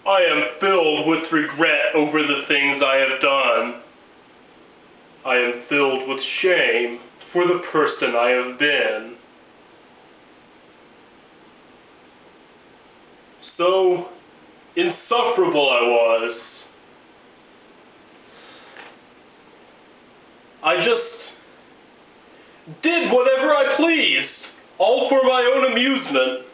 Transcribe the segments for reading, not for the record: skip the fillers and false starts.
I am filled with regret over the things I have done. I am filled with shame for the person I have been. So insufferable I was. I just did whatever I pleased, all for my own amusement,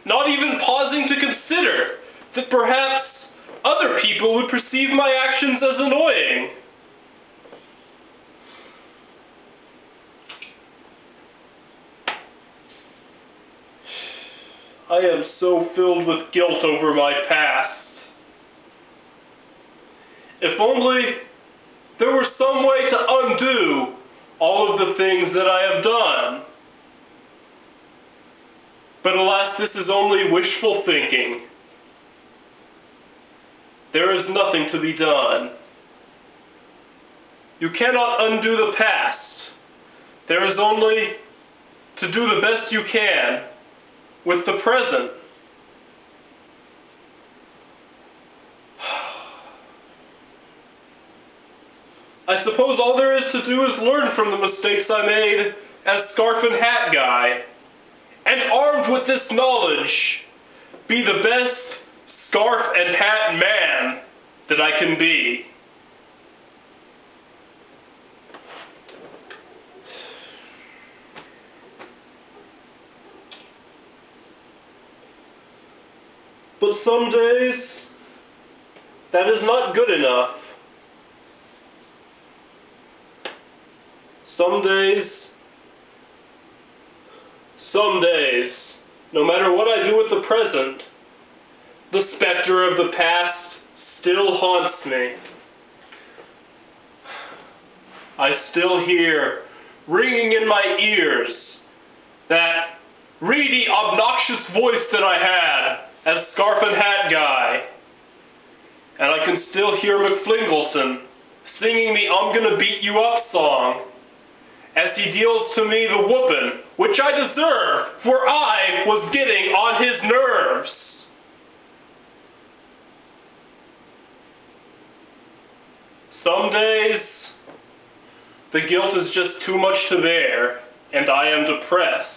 not even pausing to consider that perhaps other people would perceive my actions as annoying. I am so filled with guilt over my past. If only there were some way to undo all of the things that I have done. But alas, this is only wishful thinking. There is nothing to be done. You cannot undo the past. There is only to do the best you can with the present. I suppose all there is to do is learn from the mistakes I made as Scarf and Hat Guy, and armed with this knowledge, be the best Scarf and Hat man that I can be. But some days, that is not good enough. Some days, no matter what I do with the present, the specter of the past still haunts me. I still hear, ringing in my ears, that reedy, obnoxious voice that I had as Scarf and Hat Guy. And I can still hear McFlingleson singing the "I'm Gonna Beat You Up" song as he deals to me the whooping, which I deserve, for I was getting on his nerves. Some days, the guilt is just too much to bear, and I am depressed.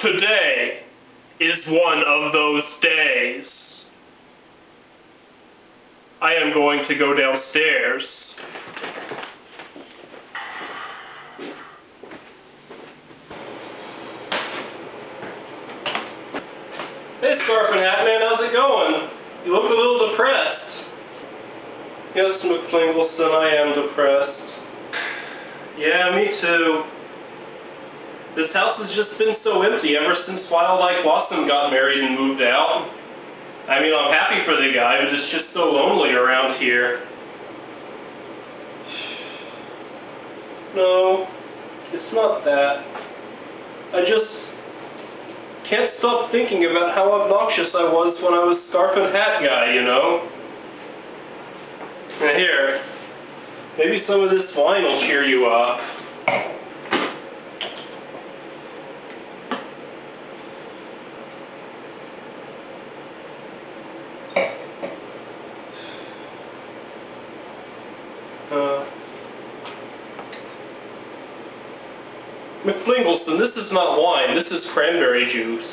Today is one of those days. I am going to go downstairs. Hey, Scarf and Hat Man, how's it going? You look a little depressed. Yes, McFlingleson, I am depressed. Yeah, me too. This house has just been so empty ever since Wildlife Blossom got married and moved out. I mean, I'm happy for the guy, but it's just so lonely around here. No, it's not that. I just can't stop thinking about how obnoxious I was when I was Scarf and Hat Guy, you know? And here, maybe some of this wine will cheer you up. McFlingleson, this is not wine, this is cranberry juice.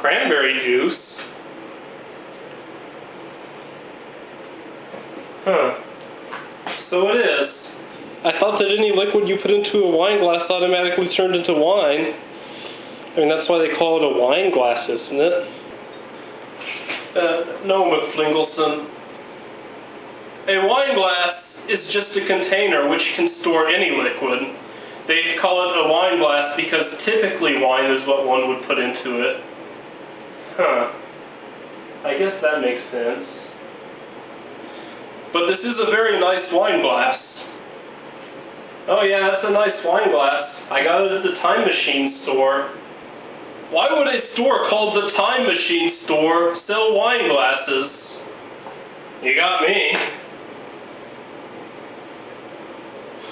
Cranberry juice? Huh. So it is. I thought that any liquid you put into a wine glass automatically turned into wine. I mean, that's why they call it a wine glass, isn't it? No, McFlingleson. A wine glass is just a container which can store any liquid. They call it a wine glass because typically wine is what one would put into it. Huh. I guess that makes sense. But this is a very nice wine glass. Oh yeah, that's a nice wine glass. I got it at the Time Machine store. Why would a store called the Time Machine store sell wine glasses? You got me.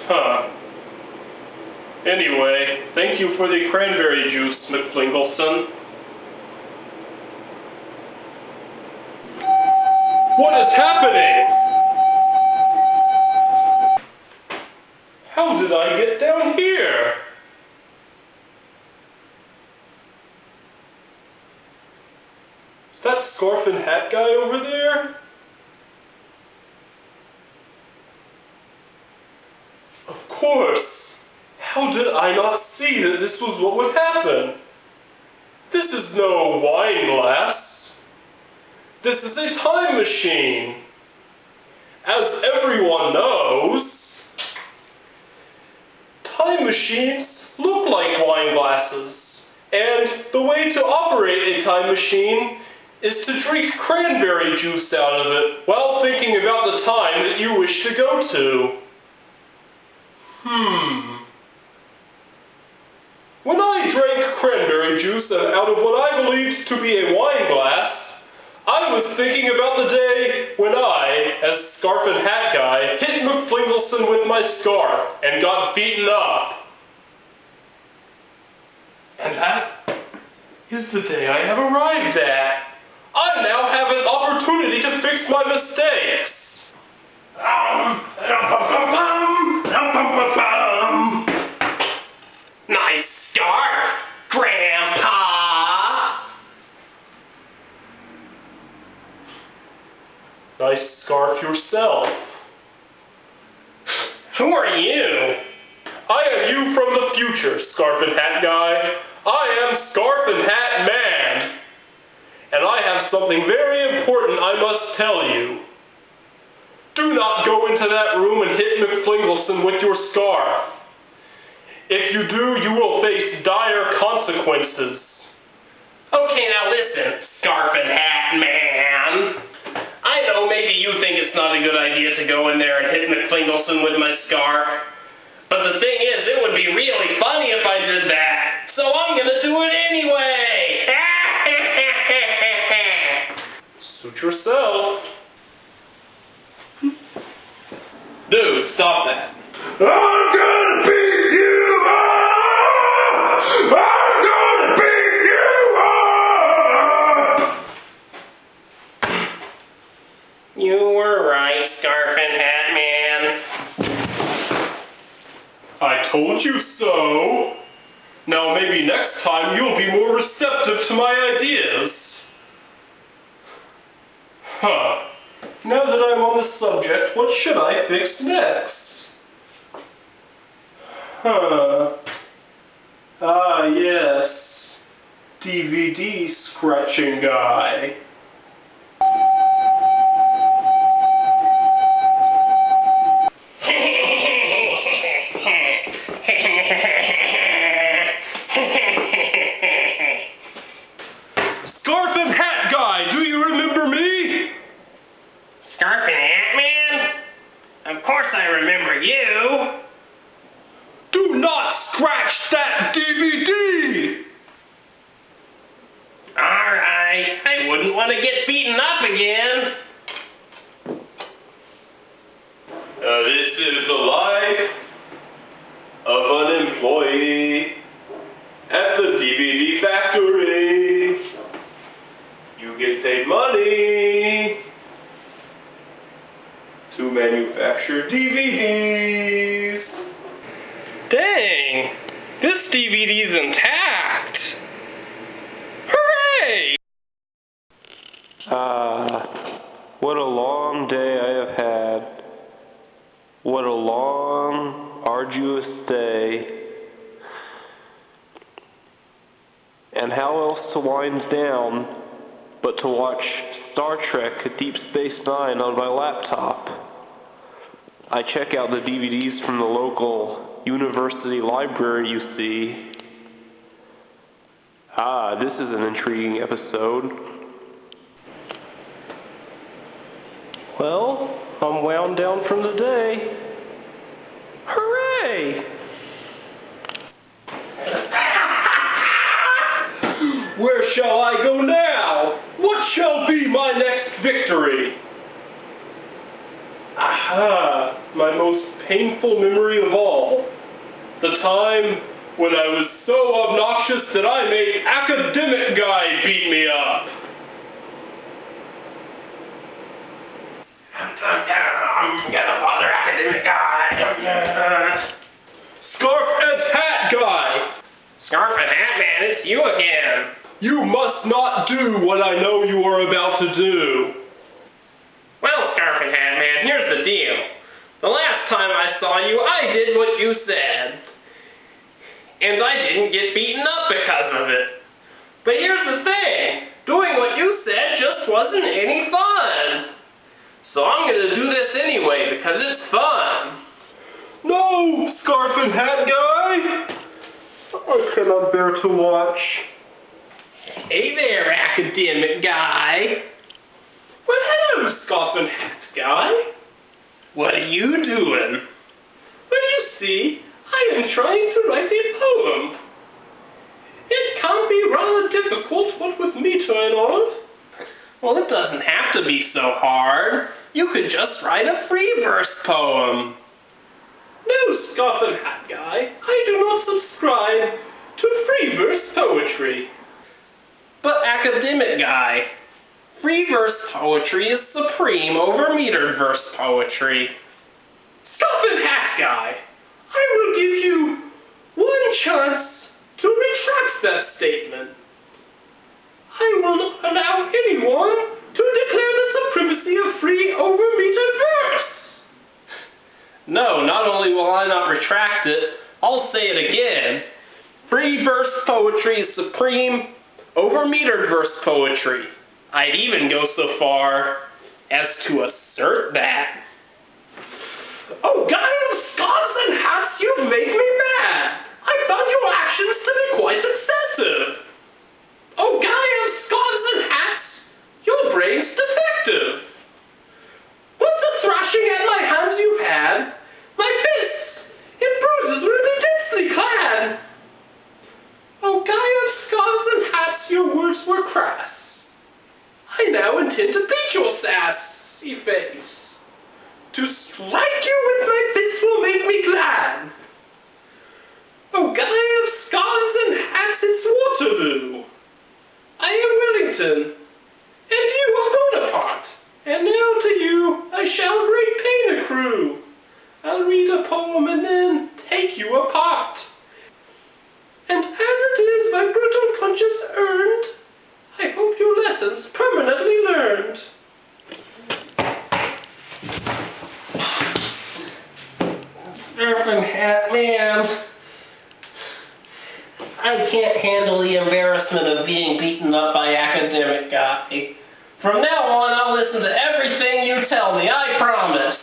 Huh. Anyway, thank you for the cranberry juice, McFlingleson. What is happening? How did I get down here? Is that scarf and hat guy over there? Of course. How did I not see that this was what would happen? This is no wine glass. This is a time machine. As everyone knows, time machines look like wine glasses. And the way to operate a time machine is to drink cranberry juice out of it while thinking about the time that you wish to go to. When I drank cranberry juice out of what I believed to be a wine glass, I was thinking about the day when I, as Scarf and Hat Guy, hit McFlingleson with my scarf and got beaten up. And that is the day I have arrived at. I now have an opportunity to fix my mistakes. Nice scarf, Grandpa. Nice scarf yourself. Who are you? I am you from the future, Scarf and Hat Guy. I am Scarf and Hat Man. And I have something very important I must tell you. Do not go into that room and hit McFlingleson with your scarf. If you do, you will face dire consequences. Okay, now listen, Scarf and Hat Man. I know maybe you think it's not a good idea to go in there and hit McFlingleson with my scarf. But the thing is, it would be really funny if I did that. So I'm gonna do it anyway. Suit yourself. Dude, stop that. I'm gonna beat you up! I'm gonna beat you up! You were right, Scarf and Hat Man. I told you so. Now maybe next time you'll be more receptive to my ideas. Now that I'm on the subject, what should I fix next? Ah, yes. DVD scratching guy. Scarf and Hat Guy, do you remember me? Scarf and Hat Man? Of course I remember you. Do not scratch that DVD! Alright, I wouldn't want to get beaten up again. This is the life of an employee at the DVD factory. You get paid money to manufacture DVDs. Dang, this DVD's intact. Hooray! What a long day I have had. What a long, arduous day. And how else to wind down but to watch Star Trek Deep Space Nine on my laptop. I check out the DVDs from the local university library, you see. This is an intriguing episode. Well, I'm wound down from the day. Hooray! Where shall I go now? What shall be my next victory? Aha, my most painful memory of all. The time when I was so obnoxious that I made Academic Guy beat me up. I'm gonna bother academic guy. Scarf and Hat Guy! Scarf and Hat Man, it's you again. You must not do what I know you are about to do. Well, Scarf and Hat Man, here's the deal. The last time I saw you, I did what you said. And I didn't get beaten up because of it. But here's the thing. Doing what you said just wasn't any fun. So I'm gonna do this anyway because it's fun. No, Scarf and Hat Guy! I cannot bear to watch. Hey there, academic guy. Well, hello, Scarf and Hat Guy. What are you doing? Well, you see, I am trying to write a poem. It can be rather difficult, what with meter and all. Well, it doesn't have to be so hard. You could just write a free verse poem. No, Scarf and Hat Guy, I do not subscribe to free verse poetry. But academic guy, free verse poetry is supreme over metered verse poetry. Scarf and Hat Guy, I will give you one chance to retract that statement. I will not allow anyone to declare the supremacy of free over metered verse. No, not only will I not retract it, I'll say it again. Free verse poetry is supreme over metered verse poetry. I'd even go so far as to assert that. Oh, guy of scarves and hats, you've made me mad. I found your actions to be quite excessive. Oh, guy of scarves and hats, your brain's defective. What's the thrashing at my hands you've had? My fists in bruises will be densely clad. Oh, guy of scarves and hats, your words were crass. I now intend to beat your sassy face. To strike you with my fists will make me glad. Oh, guy of scarves and hats, it's Waterloo. I am Wellington, and you are Bonaparte. And now to you I shall great pain accrue. I'll read a poem and then take you apart. And as it is by brutal punches earned, I hope your lessons permanently learned. Scarf and Hat Man, I can't handle the embarrassment of being beaten up by academic guy. From now on, I'll listen to everything you tell me, I promise.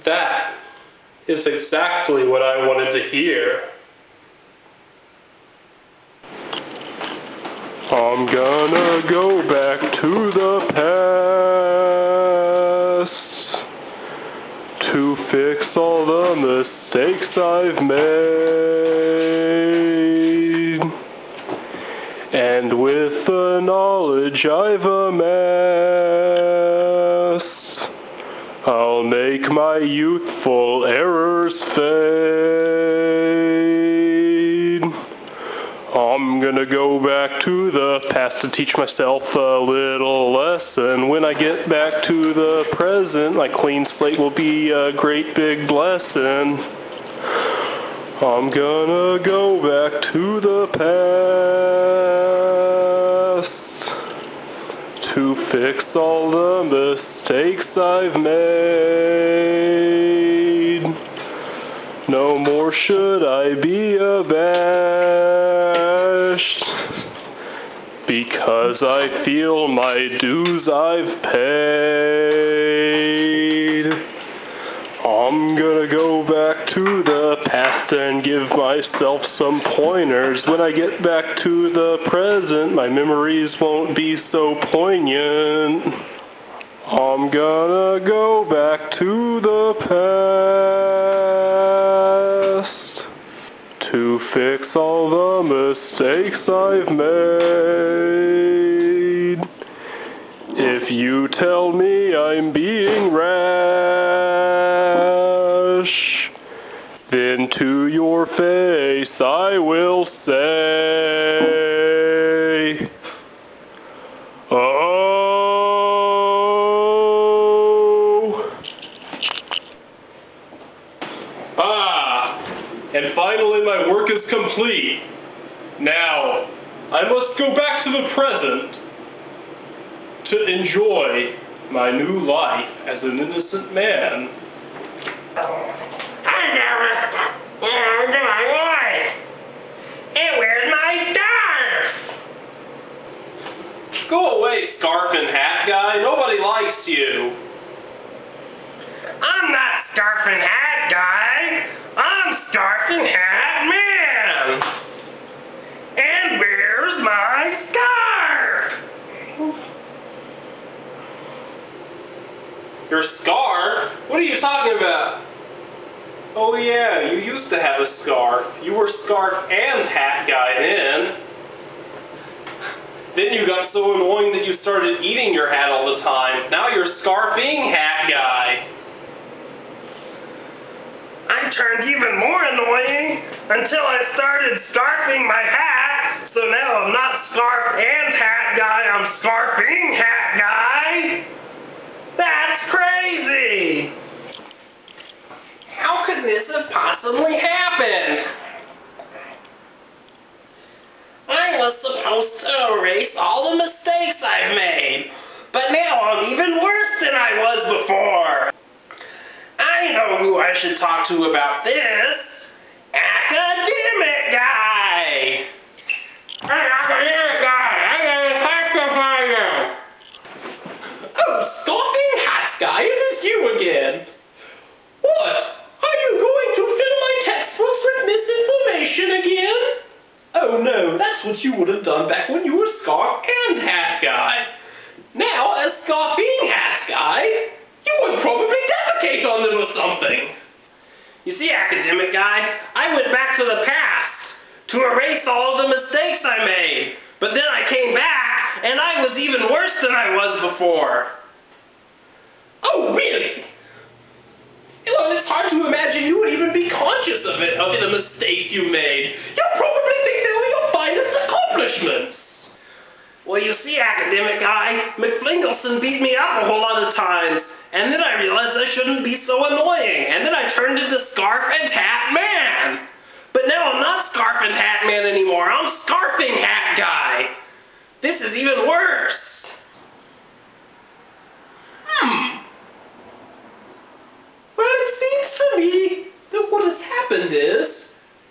That is exactly what I wanted to hear. I'm gonna go back to the past to fix all the mistakes I've made. And with the knowledge I've amassed, I'll make my youthful errors fade. I'm gonna go back to the past to teach myself a little lesson. When I get back to the present, my clean slate will be a great big blessing. I'm gonna go back to the past to fix all the mistakes I've made. No more should I be abashed, because I feel my dues I've paid. I'm gonna go back to the past and give myself some pointers. When I get back to the present, my memories won't be so poignant. I'm gonna go back to the past to fix all the mistakes I've made. If you tell me I'm being rash, then to your face I will say, oh. And finally my work is complete. Now, I must go back to the present to enjoy my new life as an innocent man. I never do my life. And where's my scarf? Go away, scarf and hat guy. Nobody likes you. I'm not scarf and hat guy. I'm scarf and hat man. And where's my scarf? Your scarf? What are you talking about? Oh yeah, you used to have a scarf. You were scarf and hat guy then. Then you got so annoying that you started eating your hat all the time. Now you're scarfing hat guy. I turned even more annoying until I started scarfing my hat. So now I'm not scarf and hat guy, I'm scarfing hat guy. That's crazy. How could this have possibly happened? I was supposed to erase all the mistakes I've made, but now I'm even worse than I was before. I know who I should talk to about this. Academic guy! Hey, academic guy, I gotta testify you. Oh, scoffing hat guy, it is you again. What? Are you going to fill my textbooks with misinformation again? Oh no, that's what you would have done back when you were scarf and hat guy. Now, as scarfing hat guy, you would probably defecate on them or something. You see, academic guy, I went back to the past to erase all the mistakes I made. But then I came back, and I was even worse than I was before. Oh, really? Well, it's hard to imagine you would even be conscious of it, of the mistake you made. You'll probably think they were your finest accomplishments. Well, you see, academic guy, McFlingleson beat me up a whole lot of times, and then I realized I shouldn't be so annoying, and then I turned into Scarf and Hat Man. But now I'm not Scarf and Hat Man anymore, I'm Scarfing Hat Guy. This is even worse. Well, it seems to me that what has happened is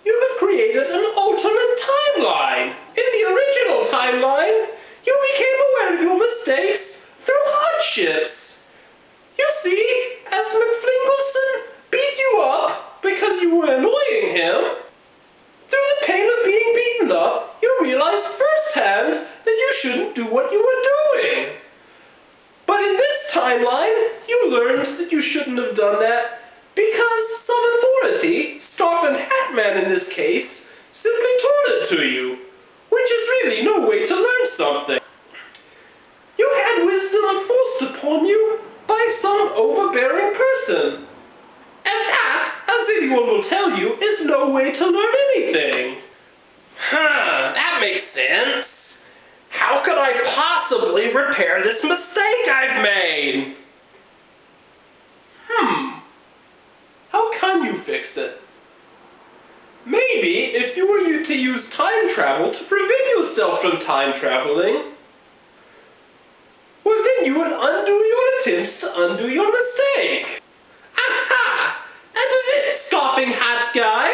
you have created an alternate timeline. In the original timeline, you became aware of your mistakes through hardships. You see, as McFlingleson beat you up because you were annoying him, through the pain of being beaten up, you realized firsthand that you shouldn't do what you were doing. But in this timeline, you learned that you shouldn't have done that because some authority, Scarf and Hat Man in this case, simply taught it to you, which is really no way to learn something. You had wisdom forced upon you by some overbearing person. And that, as anyone will tell you, is no way to learn anything. That makes sense. How could I possibly repair this mistake I've made? How can you fix it? Maybe if you were to use time travel to prevent yourself from time traveling, well then you would undo your attempts to undo your mistake. Aha! And this Scoffing Hat Guy?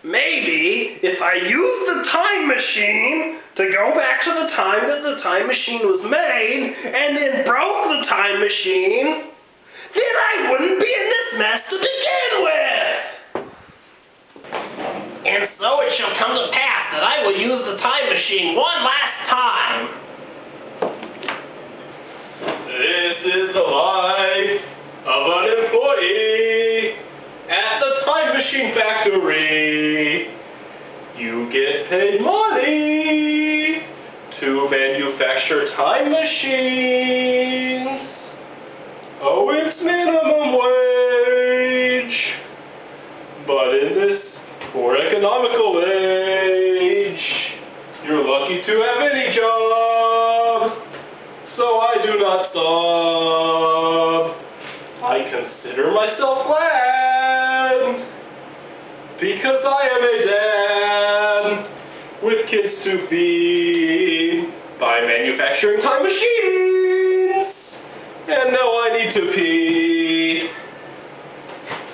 Maybe if I use the time machine to go back to the time that the time machine was made, and then broke the time machine, then I wouldn't be in this mess to begin with. And so it shall come to pass that I will use the time machine one last time. This is the life of an employee at the time machine factory. You get paid money to manufacture time machines. Oh, it's minimum wage. But in this poor economical age, you're lucky to have any job. So I do not stop. I I consider myself glad, because I am a dad with kids to feed by manufacturing time machines, and now I need to pee.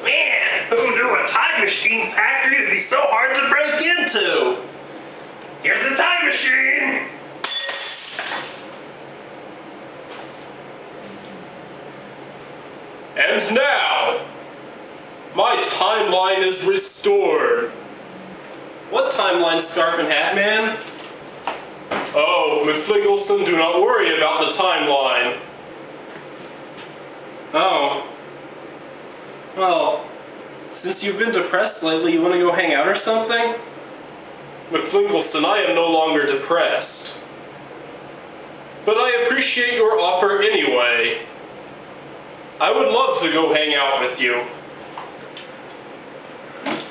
Man, who knew a time machine factory would be so hard to break into? Here's the time machine! And now, my timeline is restored. What timeline, Scarf and Hat Man? Oh, Miss Lingleston, do not worry about the timeline. Oh. Well, since you've been depressed lately, you want to go hang out or something? Miss Lingleston, I am no longer depressed. But I appreciate your offer anyway. I would love to go hang out with you.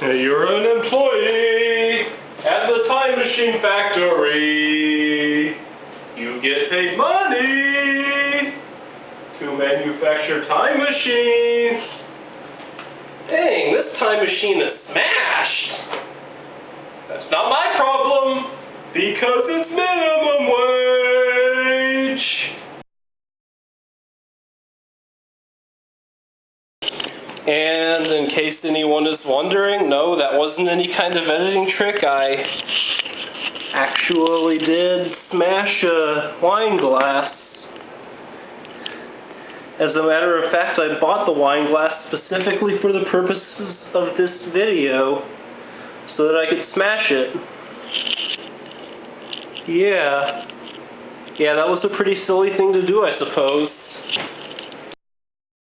You're an employee at the Time Machine Factory. You get paid money to manufacture time machines. Dang, this time machine is smashed! That's not my problem, because it's minimum wage. And in case anyone is wondering, no, that wasn't any kind of editing trick. I actually did smash a wine glass. As a matter of fact, I bought the wine glass specifically for the purposes of this video, so that I could smash it. Yeah, that was a pretty silly thing to do, I suppose.